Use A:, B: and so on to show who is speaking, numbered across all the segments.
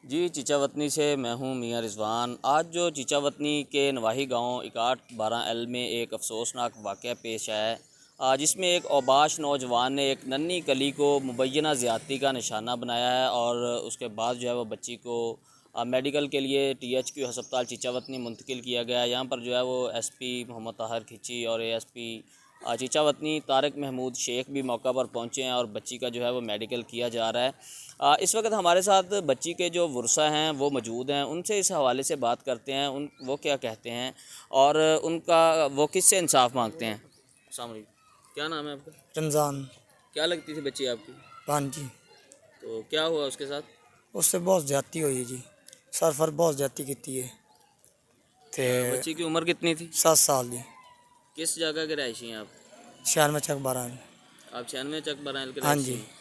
A: جی چیچا وطنی سے میں ہوں میاں رضوان۔ آج جو چیچا وطنی کے نواحی گاؤں 6112 میں ایک افسوسناک واقعہ پیش آیا ہے، جس میں ایک اوباش نوجوان نے ایک ننھی کلی کو مبینہ زیادتی کا نشانہ بنایا ہے، اور اس کے بعد جو ہے وہ بچی کو میڈیکل کے لیے THQ ہسپتال چیچا وطنی منتقل کیا گیا۔ یہاں پر جو ہے وہ SP محمد طاہر کھچی اور ASP چیچا وطنی طارق محمود شیخ بھی موقع پر پہنچے ہیں، اور بچی کا جو ہے وہ میڈیکل کیا جا رہا ہے۔ اس وقت ہمارے ساتھ بچی کے جو ورثاء ہیں وہ موجود ہیں، ان سے اس حوالے سے بات کرتے ہیں، وہ کیا کہتے ہیں اور ان کا وہ کس سے انصاف مانگتے ہیں۔ السلام علیکم، کیا نام ہے آپ کا؟
B: رمضان
A: کیا لگتی تھی بچی آپ کی؟
B: پانچی۔
A: تو کیا ہوا اس کے ساتھ؟
B: اس سے بہت زیادتی ہوئی جی، سر بہت زیادتی کی ہے تے
A: بچی کی عمر کتنی تھی؟
B: 7 سال دی۔
A: کس جگہ کے رہائشی ہیں آپ؟
B: 96 چک 12 میں۔
A: آپ 96 چک برائل کے
B: ہاں
A: رہائشی
B: جی۔
A: ہیں۔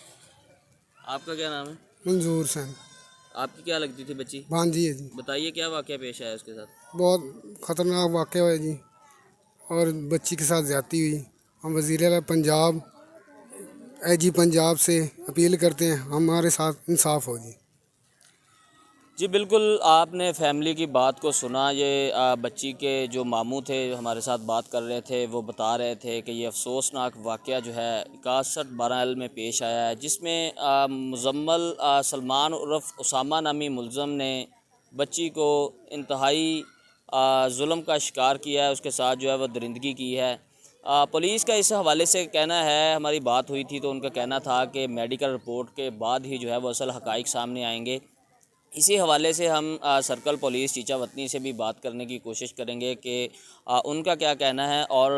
A: آپ کا کیا نام ہے؟
C: منظور حسین
A: آپ کی کیا لگتی تھی بچی؟
C: بانجی ہے جی۔
A: بتائیے کیا واقعہ پیش آیا اس کے ساتھ؟
C: بہت خطرناک واقعہ ہوا جی، اور بچی کے ساتھ زیادتی ہوئی۔ ہم وزیر اعلیٰ پنجاب IG پنجاب سے اپیل کرتے ہیں ہمارے ساتھ انصاف ہو جی۔
A: جی بالکل، آپ نے فیملی کی بات کو سنا۔ یہ بچی کے جو ماموں تھے ہمارے ساتھ بات کر رہے تھے، وہ بتا رہے تھے کہ یہ افسوسناک واقعہ جو ہے 6112 میں پیش آیا ہے، جس میں مزمل سلمان عرف اسامہ نامی ملزم نے بچی کو انتہائی ظلم کا شکار کیا ہے، اس کے ساتھ جو ہے وہ درندگی کی ہے۔ پولیس کا اس حوالے سے کہنا ہے، ہماری بات ہوئی تھی تو ان کا کہنا تھا کہ میڈیکل رپورٹ کے بعد ہی جو ہے وہ اصل حقائق سامنے آئیں گے۔ اسی حوالے سے ہم سرکل پولیس چیچا وطنی سے بھی بات کرنے کی کوشش کریں گے کہ ان کا کیا کہنا ہے اور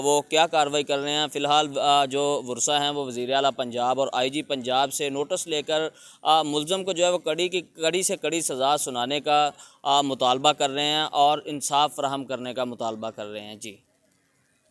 A: وہ کیا کارروائی کر رہے ہیں۔ فی الحال جو ورثاء ہیں وہ وزیر اعلیٰ پنجاب اور IG پنجاب سے نوٹس لے کر ملزم کو جو ہے وہ کڑی سے کڑی سزا سنانے کا مطالبہ کر رہے ہیں اور انصاف فراہم کرنے کا مطالبہ کر رہے ہیں۔ جی